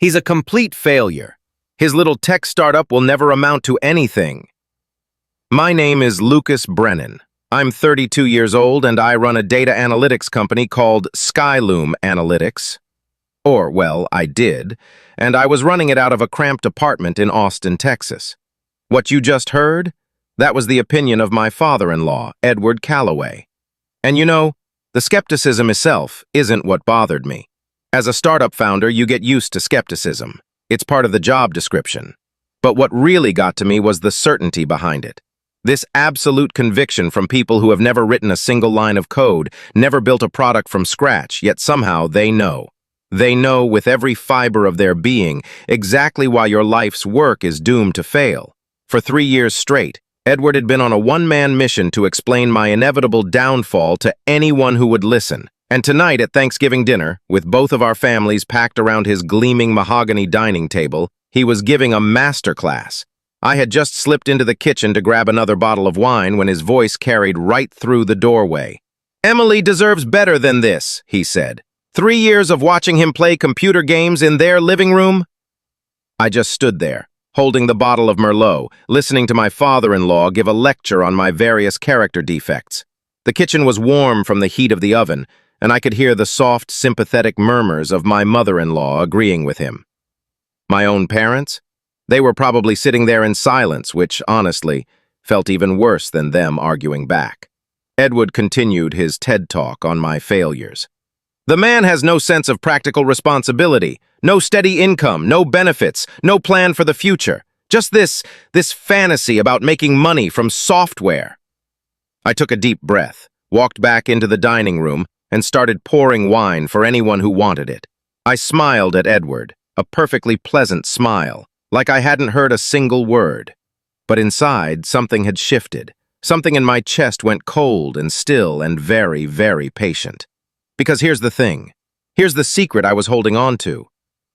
He's a complete failure. His little tech startup will never amount to anything. My name is Lucas Brennan. I'm 32 years old and I run a data analytics company called Skyloom Analytics. Or, well, I did, and I was running it out of a cramped apartment in Austin, Texas. What you just heard? That was the opinion of my father-in-law, Edward Calloway. And you know, the skepticism itself isn't what bothered me. As a startup founder, you get used to skepticism. It's part of the job description. But what really got to me was the certainty behind it. This absolute conviction from people who have never written a single line of code, never built a product from scratch, yet somehow they know. They know with every fiber of their being exactly why your life's work is doomed to fail. For 3 years straight, Edward had been on a one-man mission to explain my inevitable downfall to anyone who would listen. And tonight at Thanksgiving dinner, with both of our families packed around his gleaming mahogany dining table, he was giving a masterclass. I had just slipped into the kitchen to grab another bottle of wine when his voice carried right through the doorway. "Emily deserves better than this," he said. 3 years of watching him play computer games in their living room? I just stood there, holding the bottle of Merlot, listening to my father-in-law give a lecture on my various character defects. The kitchen was warm from the heat of the oven, and I could hear the soft, sympathetic murmurs of my mother-in-law agreeing with him. My own parents? They were probably sitting there in silence, which, honestly, felt even worse than them arguing back. Edward continued his TED Talk on my failures. "The man has no sense of practical responsibility, no steady income, no benefits, no plan for the future. Just this fantasy about making money from software." I took a deep breath, walked back into the dining room, and started pouring wine for anyone who wanted it. I smiled at Edward, a perfectly pleasant smile, like I hadn't heard a single word. But inside, something had shifted. Something in my chest went cold and still and very, very patient. Because here's the thing. Here's the secret I was holding on to.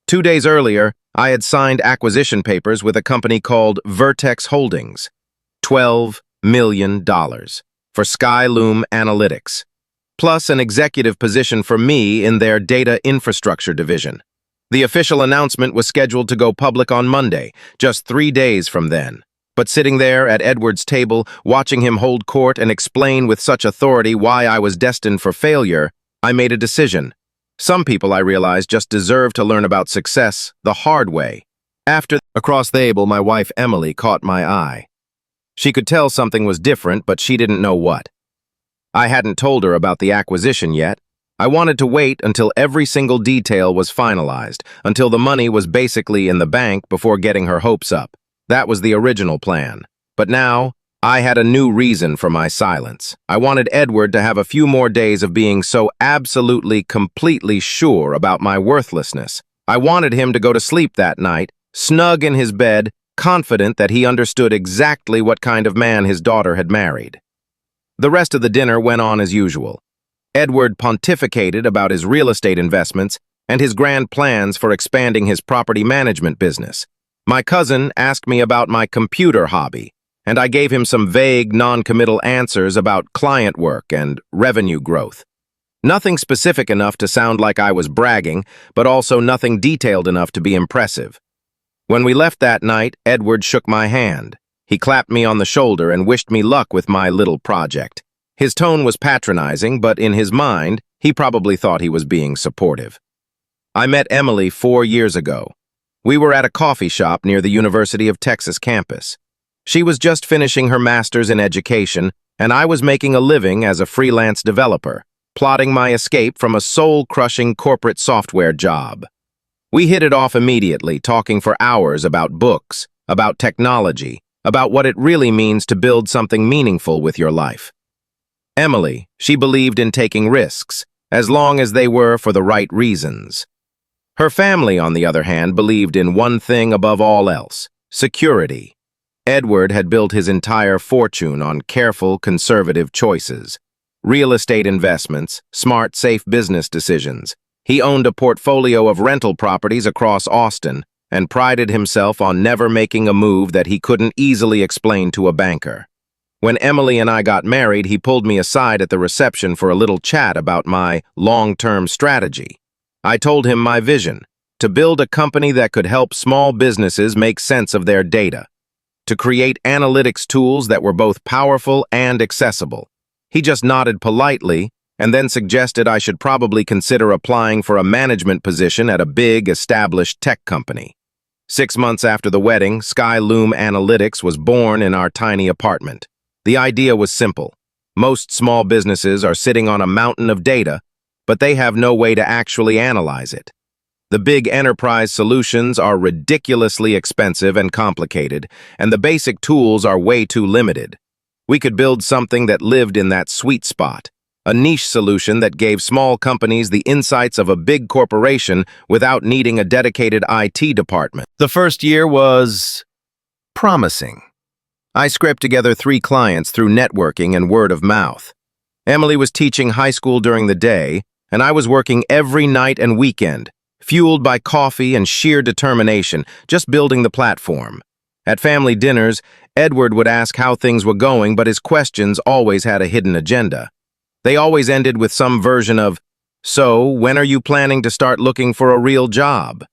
2 days earlier, I had signed acquisition papers with a company called Vertex Holdings. $12 million for Skyloom Analytics, plus an executive position for me in their data infrastructure division. The official announcement was scheduled to go public on Monday, just 3 days from then. But sitting there at Edward's table, watching him hold court and explain with such authority why I was destined for failure, I made a decision. Some people, I realized, just deserve to learn about success the hard way. Across the table, my wife Emily caught my eye. She could tell something was different, but she didn't know what. I hadn't told her about the acquisition yet. I wanted to wait until every single detail was finalized, until the money was basically in the bank before getting her hopes up. That was the original plan. But now, I had a new reason for my silence. I wanted Edward to have a few more days of being so absolutely, completely sure about my worthlessness. I wanted him to go to sleep that night, snug in his bed, confident that he understood exactly what kind of man his daughter had married. The rest of the dinner went on as usual. Edward pontificated about his real estate investments and his grand plans for expanding his property management business. My cousin asked me about my computer hobby, and I gave him some vague, non-committal answers about client work and revenue growth. Nothing specific enough to sound like I was bragging, but also nothing detailed enough to be impressive. When we left that night, Edward shook my hand. He clapped me on the shoulder and wished me luck with my little project. His tone was patronizing, but in his mind, he probably thought he was being supportive. I met Emily 4 years ago. We were at a coffee shop near the University of Texas campus. She was just finishing her master's in education, and I was making a living as a freelance developer, plotting my escape from a soul-crushing corporate software job. We hit it off immediately, talking for hours about books, about technology, about what it really means to build something meaningful with your life. Emily, she believed in taking risks, as long as they were for the right reasons. Her family, on the other hand, believed in one thing above all else: security. Edward had built his entire fortune on careful, conservative choices. Real estate investments, smart, safe business decisions. He owned a portfolio of rental properties across Austin and prided himself on never making a move that he couldn't easily explain to a banker. When Emily and I got married, he pulled me aside at the reception for a little chat about my long-term strategy. I told him my vision, to build a company that could help small businesses make sense of their data, to create analytics tools that were both powerful and accessible. He just nodded politely and then suggested I should probably consider applying for a management position at a big, established tech company. 6 months after the wedding, Skyloom Analytics was born in our tiny apartment. The idea was simple. Most small businesses are sitting on a mountain of data, but they have no way to actually analyze it. The big enterprise solutions are ridiculously expensive and complicated, and the basic tools are way too limited. We could build something that lived in that sweet spot, a niche solution that gave small companies the insights of a big corporation without needing a dedicated IT department. The first year was promising. I scraped together 3 clients through networking and word of mouth. Emily was teaching high school during the day, and I was working every night and weekend, fueled by coffee and sheer determination, just building the platform. At family dinners, Edward would ask how things were going, but his questions always had a hidden agenda. They always ended with some version of, "So, when are you planning to start looking for a real job?"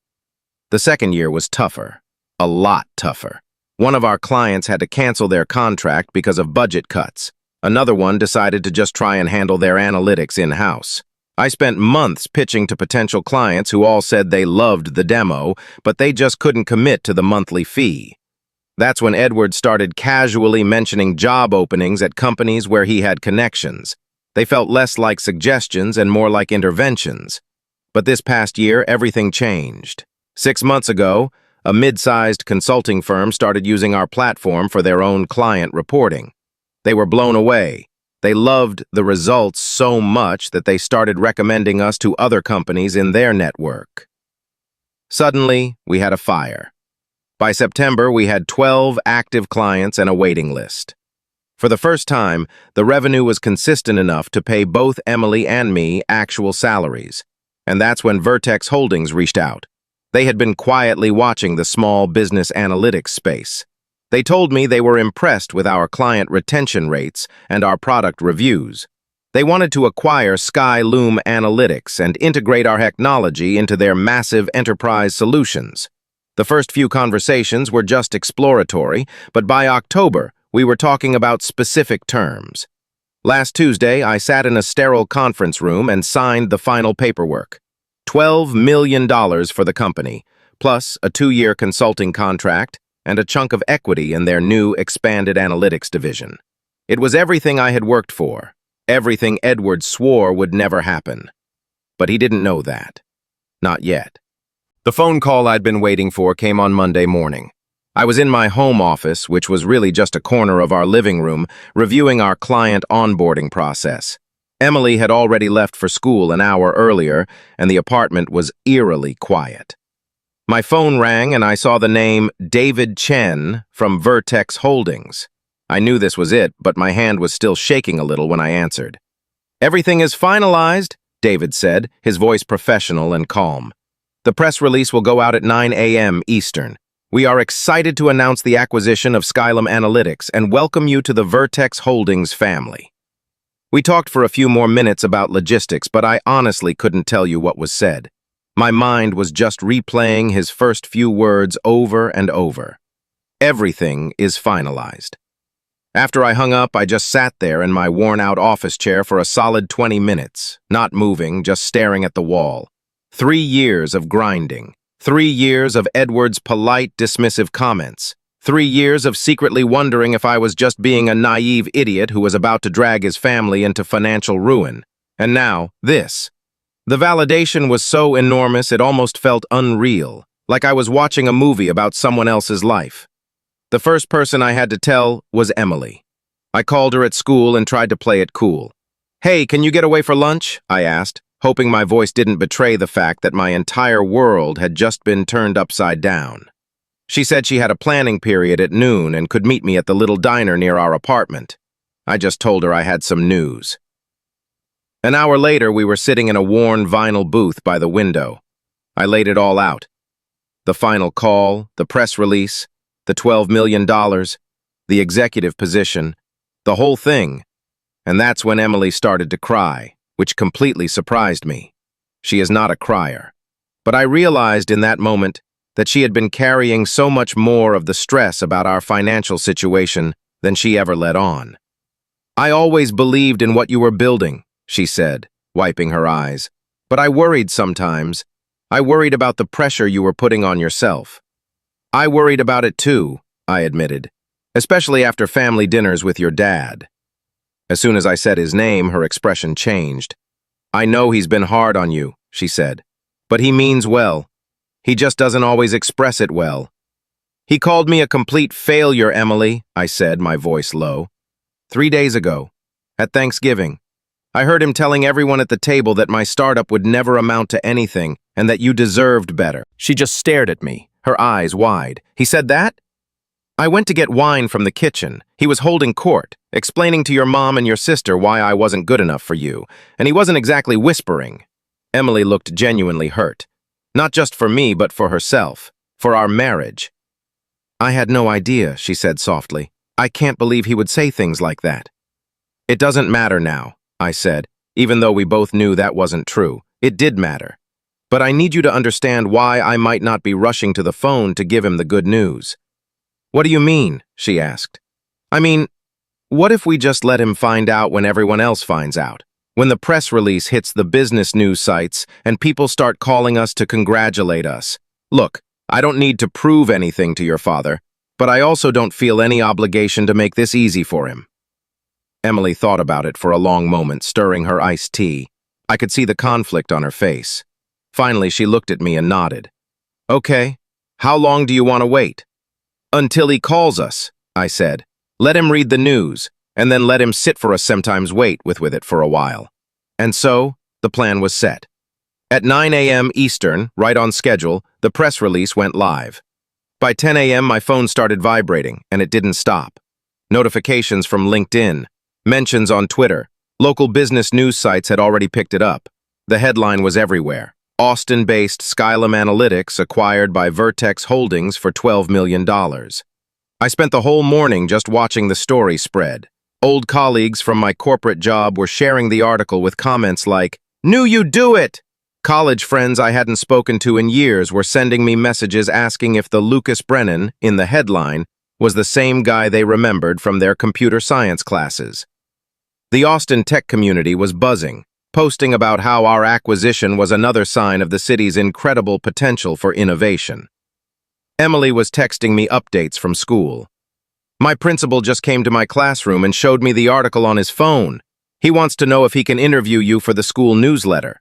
The second year was tougher, a lot tougher. One of our clients had to cancel their contract because of budget cuts. Another one decided to just try and handle their analytics in-house. I spent months pitching to potential clients who all said they loved the demo, but they just couldn't commit to the monthly fee. That's when Edward started casually mentioning job openings at companies where he had connections. They felt less like suggestions and more like interventions. But this past year, everything changed. 6 months ago, a mid-sized consulting firm started using our platform for their own client reporting. They were blown away. They loved the results so much that they started recommending us to other companies in their network. Suddenly, we had a fire. By September, we had 12 active clients and a waiting list. For the first time, the revenue was consistent enough to pay both Emily and me actual salaries. And that's when Vertex Holdings reached out. They had been quietly watching the small business analytics space. They told me they were impressed with our client retention rates and our product reviews. They wanted to acquire Skyloom Analytics and integrate our technology into their massive enterprise solutions. The first few conversations were just exploratory, but by October, we were talking about specific terms. Last Tuesday, I sat in a sterile conference room and signed the final paperwork. $12 million for the company, plus a 2-year consulting contract and a chunk of equity in their new expanded analytics division. It was everything I had worked for, everything Edward swore would never happen. But he didn't know that. Not yet. The phone call I'd been waiting for came on Monday morning. I was in my home office, which was really just a corner of our living room, reviewing our client onboarding process. Emily had already left for school an hour earlier, and the apartment was eerily quiet. My phone rang and I saw the name David Chen from Vertex Holdings. I knew this was it, but my hand was still shaking a little when I answered. "Everything is finalized," David said, his voice professional and calm. "The press release will go out at 9 a.m. Eastern. We are excited to announce the acquisition of Skyloom Analytics and welcome you to the Vertex Holdings family." We talked for a few more minutes about logistics, but I honestly couldn't tell you what was said. My mind was just replaying his first few words over and over. Everything is finalized. After I hung up, I just sat there in my worn-out office chair for a solid 20 minutes, not moving, just staring at the wall. 3 years of grinding. 3 years of Edward's polite, dismissive comments. 3 years of secretly wondering if I was just being a naive idiot who was about to drag his family into financial ruin. And now, this. The validation was so enormous it almost felt unreal, like I was watching a movie about someone else's life. The first person I had to tell was Emily. I called her at school and tried to play it cool. "Hey, can you get away for lunch?" I asked, hoping my voice didn't betray the fact that my entire world had just been turned upside down. She said she had a planning period at noon and could meet me at the little diner near our apartment. I just told her I had some news. An hour later, we were sitting in a worn vinyl booth by the window. I laid it all out. The final call, the press release, the $12 million, the executive position, the whole thing. And that's when Emily started to cry, which completely surprised me. She is not a crier. But I realized in that moment that she had been carrying so much more of the stress about our financial situation than she ever let on. "I always believed in what you were building," she said, wiping her eyes. "But I worried sometimes. I worried about the pressure you were putting on yourself." "I worried about it too," I admitted, "especially after family dinners with your dad." As soon as I said his name, her expression changed. "I know he's been hard on you," she said, "but he means well. He just doesn't always express it well." "He called me a complete failure, Emily," I said, my voice low. 3 days ago, at Thanksgiving. I heard him telling everyone at the table that my startup would never amount to anything and that you deserved better." She just stared at me, her eyes wide. "He said that?" "I went to get wine from the kitchen. He was holding court, explaining to your mom and your sister why I wasn't good enough for you, and he wasn't exactly whispering." Emily looked genuinely hurt. Not just for me, but for herself, for our marriage. "I had no idea," she said softly. "I can't believe he would say things like that." "It doesn't matter now," I said, even though we both knew that wasn't true. It did matter. "But I need you to understand why I might not be rushing to the phone to give him the good news." "What do you mean?" she asked. "I mean, what if we just let him find out when everyone else finds out? When the press release hits the business news sites and people start calling us to congratulate us. Look, I don't need to prove anything to your father, but I also don't feel any obligation to make this easy for him." Emily thought about it for a long moment, stirring her iced tea. I could see the conflict on her face. Finally, she looked at me and nodded. "Okay, how long do you want to wait?" "Until he calls us," I said. "Let him read the news, and then let him sit for us sometimes wait with it for a while." And so, the plan was set. At 9 a.m. Eastern, right on schedule, the press release went live. By 10 a.m., my phone started vibrating, and it didn't stop. Notifications from LinkedIn, mentions on Twitter, local business news sites had already picked it up. The headline was everywhere. Austin-based Skylum Analytics acquired by Vertex Holdings for $12 million. I spent the whole morning just watching the story spread. Old colleagues from my corporate job were sharing the article with comments like, "Knew you'd do it!" College friends I hadn't spoken to in years were sending me messages asking if the Lucas Brennan, in the headline, was the same guy they remembered from their computer science classes. The Austin tech community was buzzing, posting about how our acquisition was another sign of the city's incredible potential for innovation. Emily was texting me updates from school. "My principal just came to my classroom and showed me the article on his phone. He wants to know if he can interview you for the school newsletter."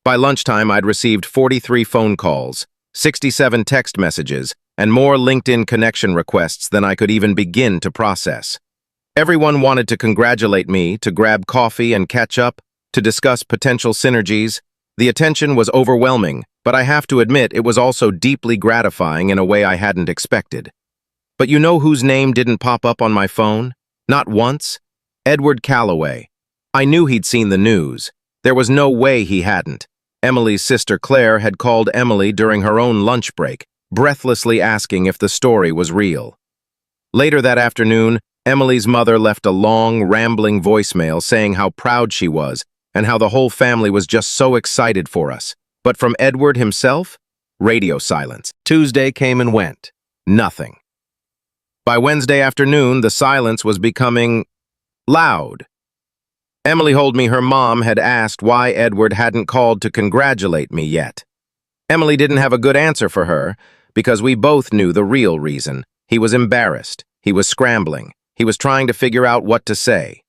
By lunchtime, I'd received 43 phone calls, 67 text messages, and more LinkedIn connection requests than I could even begin to process. Everyone wanted to congratulate me, to grab coffee and catch up, to discuss potential synergies. The attention was overwhelming, but I have to admit it was also deeply gratifying in a way I hadn't expected. But you know whose name didn't pop up on my phone? Not once? Edward Calloway. I knew he'd seen the news. There was no way he hadn't. Emily's sister Claire had called Emily during her own lunch break, breathlessly asking if the story was real. Later that afternoon, Emily's mother left a long, rambling voicemail saying how proud she was and how the whole family was just so excited for us. But from Edward himself? Radio silence. Tuesday came and went. Nothing. By Wednesday afternoon, the silence was becoming loud. Emily told me her mom had asked why Edward hadn't called to congratulate me yet. Emily didn't have a good answer for her, because we both knew the real reason. He was embarrassed. He was scrambling. He was trying to figure out what to say.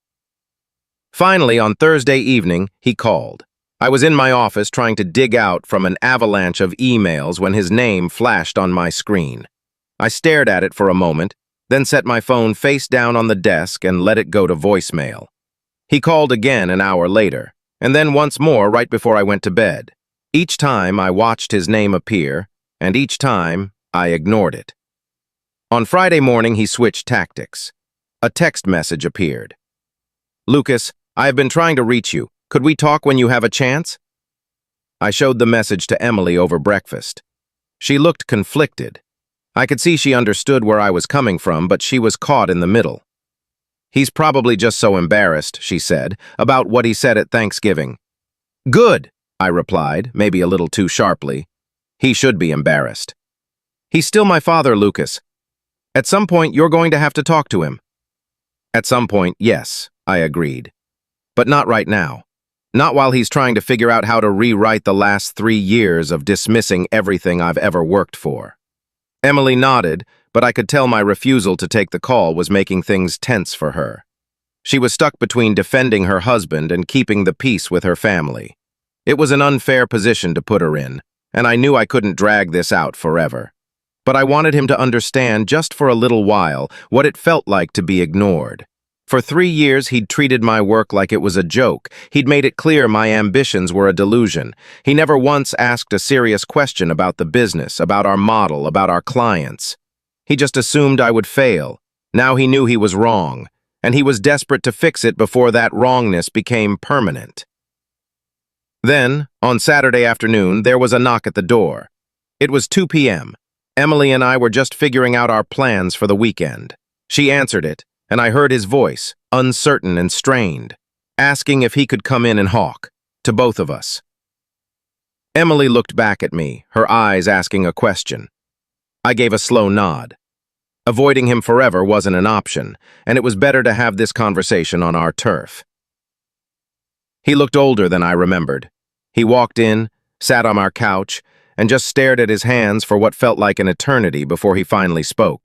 Finally, on Thursday evening, he called. I was in my office trying to dig out from an avalanche of emails when his name flashed on my screen. I stared at it for a moment, then set my phone face down on the desk and let it go to voicemail. He called again an hour later, and then once more right before I went to bed. Each time I watched his name appear, and each time I ignored it. On Friday morning, he switched tactics. A text message appeared. "Lucas, I have been trying to reach you. Could we talk when you have a chance?" I showed the message to Emily over breakfast. She looked conflicted. I could see she understood where I was coming from, but she was caught in the middle. "He's probably just so embarrassed," she said, "about what he said at Thanksgiving." "Good," I replied, maybe a little too sharply. He should be embarrassed. He's still my father, Lucas. At some point, you're going to have to talk to him. At some point, yes, I agreed. But not right now. Not while he's trying to figure out how to rewrite the last 3 years of dismissing everything I've ever worked for. Emily nodded, but I could tell my refusal to take the call was making things tense for her. She was stuck between defending her husband and keeping the peace with her family. It was an unfair position to put her in, and I knew I couldn't drag this out forever. But I wanted him to understand just for a little while what it felt like to be ignored. For 3 years, he'd treated my work like it was a joke. He'd made it clear my ambitions were a delusion. He never once asked a serious question about the business, about our model, about our clients. He just assumed I would fail. Now he knew he was wrong, and he was desperate to fix it before that wrongness became permanent. Then, on Saturday afternoon, there was a knock at the door. It was 2 p.m. Emily and I were just figuring out our plans for the weekend. She answered it, and I heard his voice, uncertain and strained, asking if he could come in and hawk, to both of us. Emily looked back at me, her eyes asking a question. I gave a slow nod. Avoiding him forever wasn't an option, and it was better to have this conversation on our turf. He looked older than I remembered. He walked in, sat on our couch, and just stared at his hands for what felt like an eternity before he finally spoke.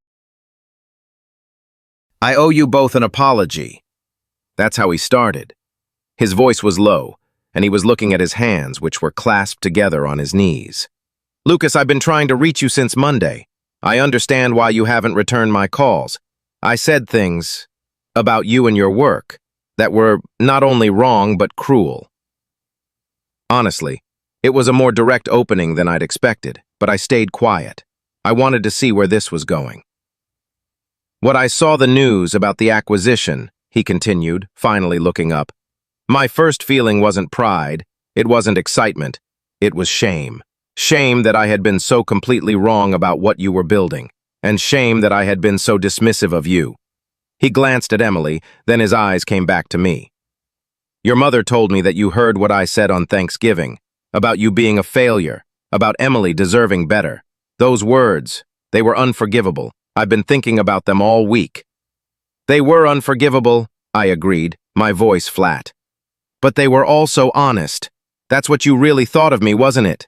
I owe you both an apology. That's how he started. His voice was low, and he was looking at his hands, which were clasped together on his knees. Lucas, I've been trying to reach you since Monday. I understand why you haven't returned my calls. I said things about you and your work that were not only wrong but cruel. Honestly, it was a more direct opening than I'd expected, but I stayed quiet. I wanted to see where this was going. When I saw the news about the acquisition, he continued, finally looking up, my first feeling wasn't pride, it wasn't excitement, it was shame. Shame that I had been so completely wrong about what you were building, and shame that I had been so dismissive of you. He glanced at Emily, then his eyes came back to me. Your mother told me that you heard what I said on Thanksgiving, about you being a failure, about Emily deserving better. Those words, they were unforgivable. I've been thinking about them all week. They were unforgivable, I agreed, my voice flat. But they were also honest. That's what you really thought of me, wasn't it?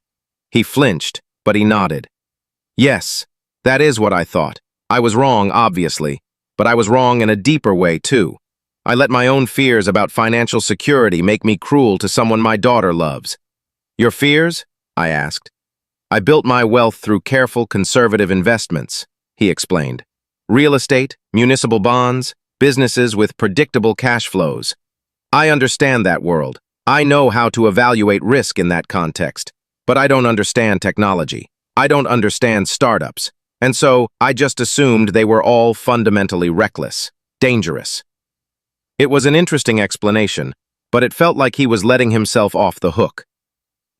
He flinched, but he nodded. Yes, that is what I thought. I was wrong, obviously, but I was wrong in a deeper way, too. I let my own fears about financial security make me cruel to someone my daughter loves. Your fears? I asked. I built my wealth through careful, conservative investments, he explained. Real estate, municipal bonds, businesses with predictable cash flows. I understand that world. I know how to evaluate risk in that context. But I don't understand technology. I don't understand startups. And so I just assumed they were all fundamentally reckless, dangerous. It was an interesting explanation, but it felt like he was letting himself off the hook.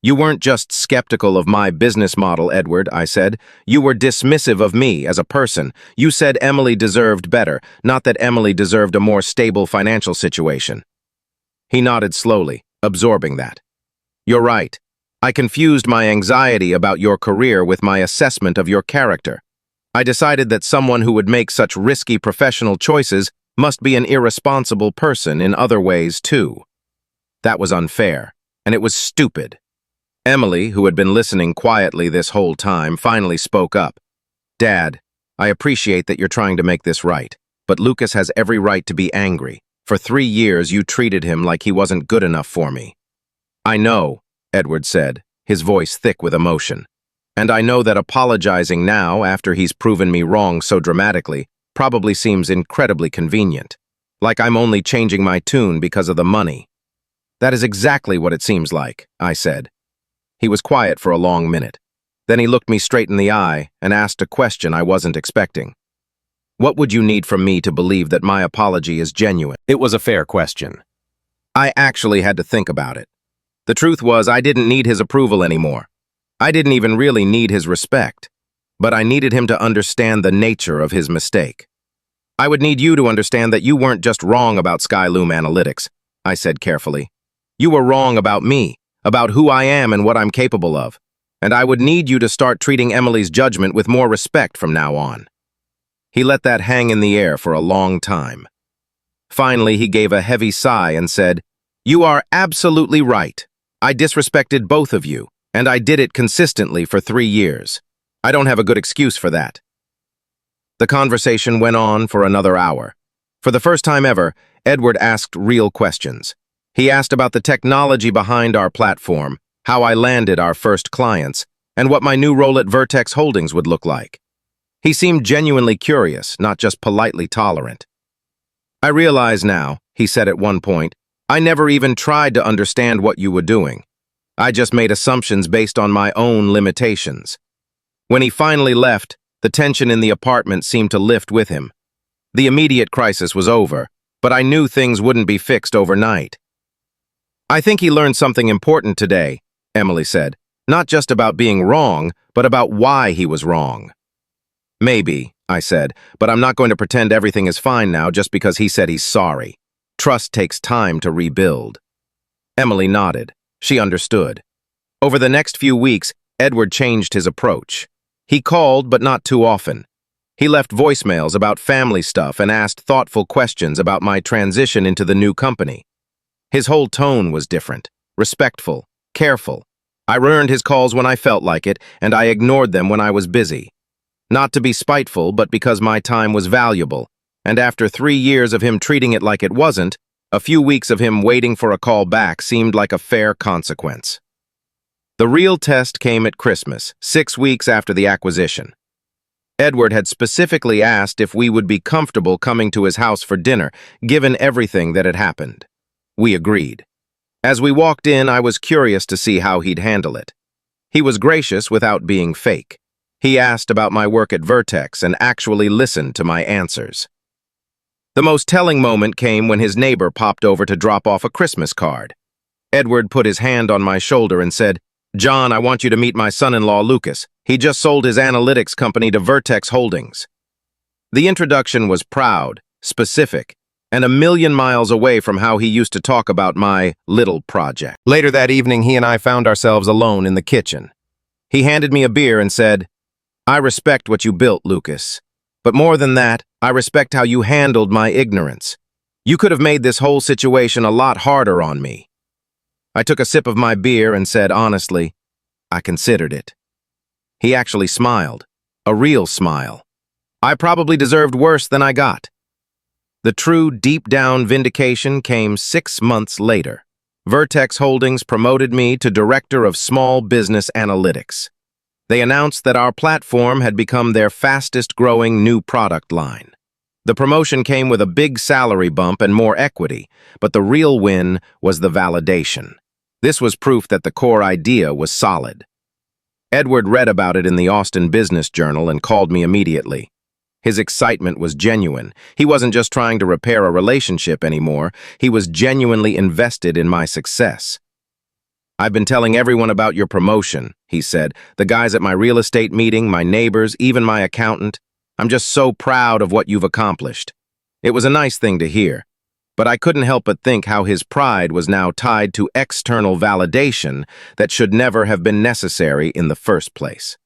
You weren't just skeptical of my business model, Edward, I said. You were dismissive of me as a person. You said Emily deserved better, not that Emily deserved a more stable financial situation. He nodded slowly, absorbing that. You're right. I confused my anxiety about your career with my assessment of your character. I decided that someone who would make such risky professional choices must be an irresponsible person in other ways, too. That was unfair, and it was stupid. Emily, who had been listening quietly this whole time, finally spoke up. Dad, I appreciate that you're trying to make this right, but Lucas has every right to be angry. For 3 years, you treated him like he wasn't good enough for me. I know, Edward said, his voice thick with emotion. And I know that apologizing now, after he's proven me wrong so dramatically, probably seems incredibly convenient. Like I'm only changing my tune because of the money. That is exactly what it seems like, I said. He was quiet for a long minute. Then he looked me straight in the eye and asked a question I wasn't expecting. What would you need from me to believe that my apology is genuine? It was a fair question. I actually had to think about it. The truth was I didn't need his approval anymore. I didn't even really need his respect. But I needed him to understand the nature of his mistake. I would need you to understand that you weren't just wrong about Skyloom Analytics, I said carefully. You were wrong about me, about who I am and what I'm capable of, and I would need you to start treating Emily's judgment with more respect from now on." He let that hang in the air for a long time. Finally, he gave a heavy sigh and said, "You are absolutely right. I disrespected both of you, and I did it consistently for 3 years. I don't have a good excuse for that." The conversation went on for another hour. For the first time ever, Edward asked real questions. He asked about the technology behind our platform, how I landed our first clients, and what my new role at Vertex Holdings would look like. He seemed genuinely curious, not just politely tolerant. "I realize now," he said at one point, "I never even tried to understand what you were doing. I just made assumptions based on my own limitations." When he finally left, the tension in the apartment seemed to lift with him. The immediate crisis was over, but I knew things wouldn't be fixed overnight. "I think he learned something important today," Emily said. "Not just about being wrong, but about why he was wrong." "Maybe," I said, "but I'm not going to pretend everything is fine now just because he said he's sorry. Trust takes time to rebuild." Emily nodded. She understood. Over the next few weeks, Edward changed his approach. He called, but not too often. He left voicemails about family stuff and asked thoughtful questions about my transition into the new company. His whole tone was different, respectful, careful. I returned his calls when I felt like it, and I ignored them when I was busy. Not to be spiteful, but because my time was valuable, and after 3 years of him treating it like it wasn't, a few weeks of him waiting for a call back seemed like a fair consequence. The real test came at Christmas, 6 weeks after the acquisition. Edward had specifically asked if we would be comfortable coming to his house for dinner, given everything that had happened. We agreed. As we walked in, I was curious to see how he'd handle it. He was gracious without being fake. He asked about my work at Vertex and actually listened to my answers. The most telling moment came when his neighbor popped over to drop off a Christmas card. Edward put his hand on my shoulder and said, "John, I want you to meet my son-in-law, Lucas. He just sold his analytics company to Vertex Holdings." The introduction was proud, specific, and a million miles away from how he used to talk about my little project. Later that evening, he and I found ourselves alone in the kitchen. He handed me a beer and said, "I respect what you built, Lucas. But more than that, I respect how you handled my ignorance. You could have made this whole situation a lot harder on me." I took a sip of my beer and said honestly, I considered it. He actually smiled, a real smile. I probably deserved worse than I got. The true deep-down vindication came 6 months later. Vertex Holdings promoted me to Director of Small Business Analytics. They announced that our platform had become their fastest-growing new product line. The promotion came with a big salary bump and more equity, but the real win was the validation. This was proof that the core idea was solid. Edward read about it in the Austin Business Journal and called me immediately. His excitement was genuine. He wasn't just trying to repair a relationship anymore. He was genuinely invested in my success. "I've been telling everyone about your promotion," he said. "The guys at my real estate meeting, my neighbors, even my accountant. I'm just so proud of what you've accomplished." It was a nice thing to hear, but I couldn't help but think how his pride was now tied to external validation that should never have been necessary in the first place.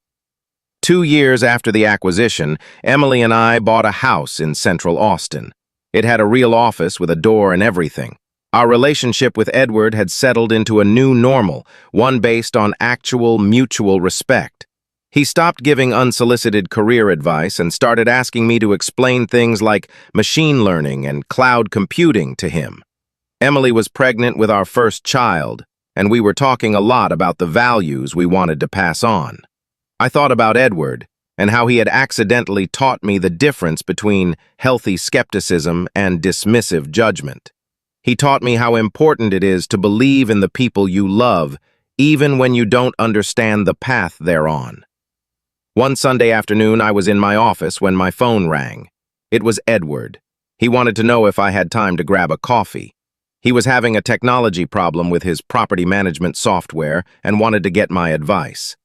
2 years after the acquisition, Emily and I bought a house in central Austin. It had a real office with a door and everything. Our relationship with Edward had settled into a new normal, one based on actual mutual respect. He stopped giving unsolicited career advice and started asking me to explain things like machine learning and cloud computing to him. Emily was pregnant with our first child, and we were talking a lot about the values we wanted to pass on. I thought about Edward and how he had accidentally taught me the difference between healthy skepticism and dismissive judgment. He taught me how important it is to believe in the people you love, even when you don't understand the path they're on. One Sunday afternoon, I was in my office when my phone rang. It was Edward. He wanted to know if I had time to grab a coffee. He was having a technology problem with his property management software and wanted to get my advice.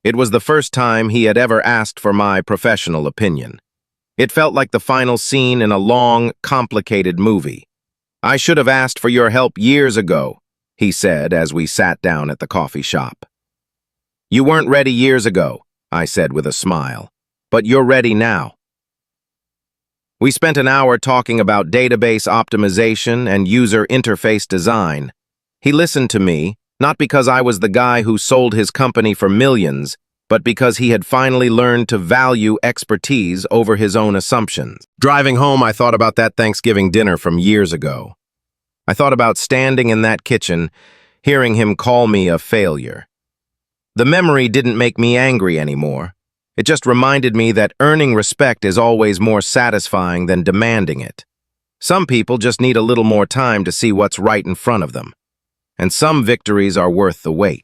It was the first time he had ever asked for my professional opinion. It felt like the final scene in a long, complicated movie. "I should have asked for your help years ago," he said as we sat down at the coffee shop. You weren't ready years ago, I said with a smile, but you're ready now. We spent an hour talking about database optimization and user interface design. He listened to me, not because I was the guy who sold his company for millions, but because he had finally learned to value expertise over his own assumptions. Driving home, I thought about that Thanksgiving dinner from years ago. I thought about standing in that kitchen, hearing him call me a failure. The memory didn't make me angry anymore. It just reminded me that earning respect is always more satisfying than demanding it. Some people just need a little more time to see what's right in front of them. And some victories are worth the wait.